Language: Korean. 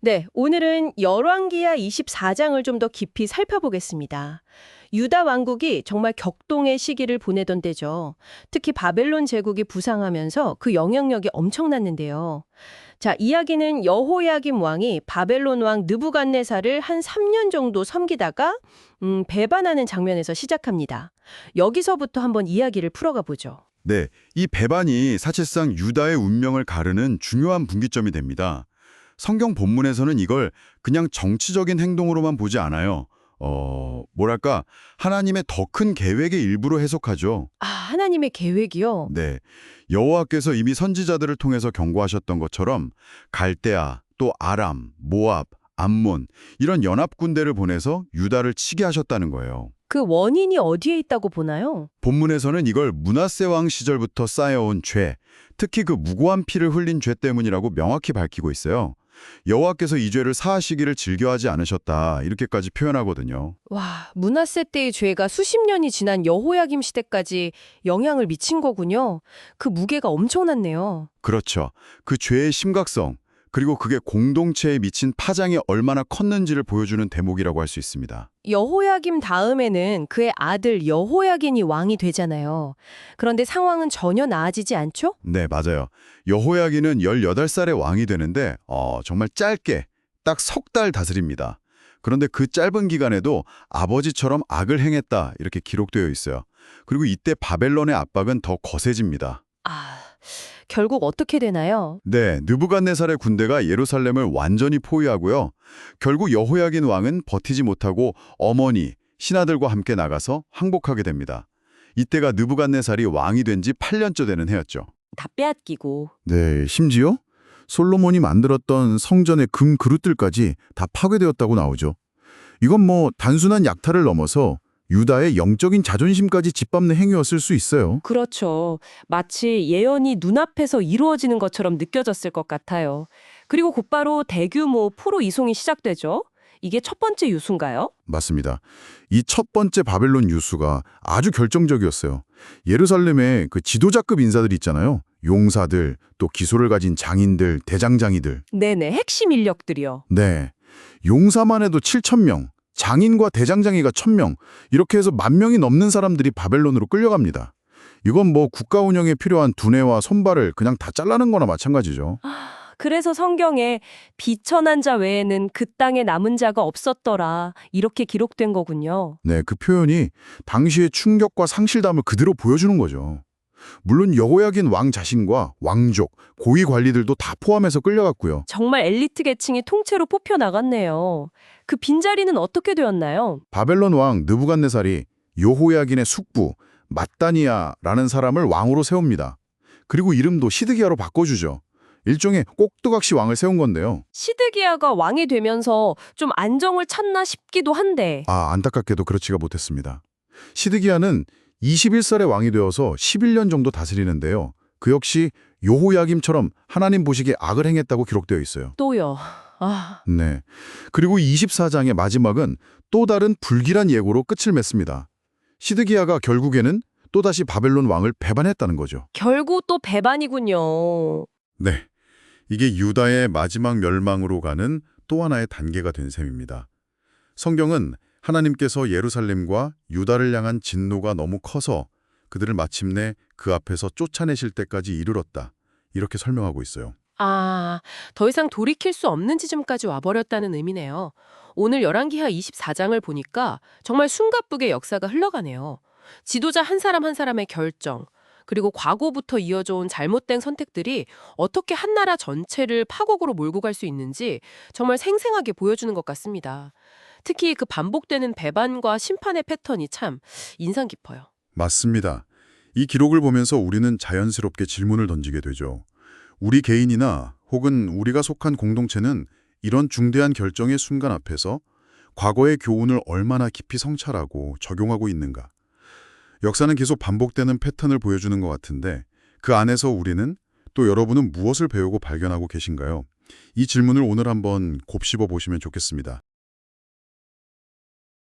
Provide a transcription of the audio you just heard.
네, 오늘은 열왕기하 24장을 좀 더 깊이 살펴보겠습니다. 유다 왕국이 정말 격동의 시기를 보내던 때죠. 특히 바벨론 제국이 부상하면서 그 영향력이 엄청났는데요. 자, 이야기는 여호야김 왕이 바벨론 왕 느부갓네살을 한 3년 정도 섬기다가 배반하는 장면에서 시작합니다. 여기서부터 한번 이야기를 풀어가 보죠. 네, 이 배반이 사실상 유다의 운명을 가르는 중요한 분기점이 됩니다. 성경 본문에서는 이걸 그냥 정치적인 행동으로만 보지 않아요. 뭐랄까, 하나님의 더 큰 계획의 일부로 해석하죠. 아, 하나님의 계획이요? 네, 여호와께서 이미 선지자들을 통해서 경고하셨던 것처럼 갈대아, 또 아람, 모압, 암몬 이런 연합 군대를 보내서 유다를 치게 하셨다는 거예요. 그 원인이 어디에 있다고 보나요? 본문에서는 이걸 므낫세 왕 시절부터 쌓여온 죄, 특히 그 무고한 피를 흘린 죄 때문이라고 명확히 밝히고 있어요. 여호와께서 이 죄를 사하시기를 즐겨하지 않으셨다 이렇게까지 표현하거든요. 와, 므낫세 때의 죄가 수십 년이 지난 여호야김 시대까지 영향을 미친 거군요. 그 무게가 엄청났네요. 그렇죠. 그 죄의 심각성, 그리고 그게 공동체에 미친 파장이 얼마나 컸는지를 보여주는 대목이라고 할 수 있습니다. 여호야김 다음에는 그의 아들 여호야긴이 왕이 되잖아요. 그런데 상황은 전혀 나아지지 않죠? 네, 맞아요. 여호야기는 18살에 왕이 되는데 정말 짧게 딱 석 달 다스립니다. 그런데 그 짧은 기간에도 아버지처럼 악을 행했다 이렇게 기록되어 있어요. 그리고 이때 바벨론의 압박은 더 거세집니다. 아, 결국 어떻게 되나요? 네, 느부갓네살의 군대가 예루살렘을 완전히 포위하고요. 결국 여호야긴 왕은 버티지 못하고 어머니, 신하들과 함께 나가서 항복하게 됩니다. 이때가 느부갓네살이 왕이 된 지 8년째 되는 해였죠. 다 빼앗기고. 네, 심지어 솔로몬이 만들었던 성전의 금 그릇들까지 다 파괴되었다고 나오죠. 이건 뭐 단순한 약탈을 넘어서 유다의 영적인 자존심까지 짓밟는 행위였을 수 있어요. 그렇죠. 마치 예언이 눈앞에서 이루어지는 것처럼 느껴졌을 것 같아요. 그리고 곧바로 대규모 포로 이송이 시작되죠. 이게 첫 번째 유수인가요? 맞습니다. 이 첫 번째 바벨론 유수가 아주 결정적이었어요. 예루살렘에 그 지도자급 인사들 있잖아요. 용사들, 또 기소를 가진 장인들, 대장장이들. 네네, 핵심 인력들이요. 네, 용사만 해도 7,000명, 장인과 대장장이가 1,000명, 이렇게 해서 10,000명이 넘는 사람들이 바벨론으로 끌려갑니다. 이건 뭐 국가 운영에 필요한 두뇌와 손발을 그냥 다 잘라는 거나 마찬가지죠. 그래서 성경에 비천한 자 외에는 그 땅에 남은 자가 없었더라. 이렇게 기록된 거군요. 네, 그 표현이 당시의 충격과 상실감을 그대로 보여주는 거죠. 물론 여호야긴 왕 자신과 왕족, 고위 관리들도 다 포함해서 끌려갔고요. 정말 엘리트 계층이 통째로 뽑혀 나갔네요. 그 빈자리는 어떻게 되었나요? 바벨론 왕 느부갓네살이 여호야긴의 숙부 mat다니아라는 사람을 왕으로 세웁니다. 그리고 이름도 시드기야로 바꿔주죠. 일종의 꼭두각시 왕을 세운 건데요. 시드기야가 왕이 되면서 좀 안정을 찾나 싶기도 한데. 안타깝게도 그렇지가 못했습니다. 시드기야는 21살에 왕이 되어서 11년 정도 다스리는데요. 그 역시 여호야김처럼 하나님 보시기에 악을 행했다고 기록되어 있어요. 또요. 아, 네. 그리고 24장의 마지막은 또 다른 불길한 예고로 끝을 맺습니다. 시드기야가 결국에는 또다시 바벨론 왕을 배반했다는 거죠. 결국 또 배반이군요. 네, 이게 유다의 마지막 멸망으로 가는 또 하나의 단계가 된 셈입니다. 성경은 하나님께서 예루살렘과 유다를 향한 진노가 너무 커서 그들을 마침내 그 앞에서 쫓아내실 때까지 이르렀다. 이렇게 설명하고 있어요. 아, 더 이상 돌이킬 수 없는 지점까지 와버렸다는 의미네요. 오늘 열왕기하 24장을 보니까 정말 숨가쁘게 역사가 흘러가네요. 지도자 한 사람 한 사람의 결정, 그리고 과거부터 이어져 온 잘못된 선택들이 어떻게 한 나라 전체를 파국으로 몰고 갈 수 있는지 정말 생생하게 보여주는 것 같습니다. 특히 그 반복되는 배반과 심판의 패턴이 참 인상 깊어요. 맞습니다. 이 기록을 보면서 우리는 자연스럽게 질문을 던지게 되죠. 우리 개인이나 혹은 우리가 속한 공동체는 이런 중대한 결정의 순간 앞에서 과거의 교훈을 얼마나 깊이 성찰하고 적용하고 있는가. 역사는 계속 반복되는 패턴을 보여주는 것 같은데 그 안에서 우리는 또 여러분은 무엇을 배우고 발견하고 계신가요? 이 질문을 오늘 한번 곱씹어 보시면 좋겠습니다.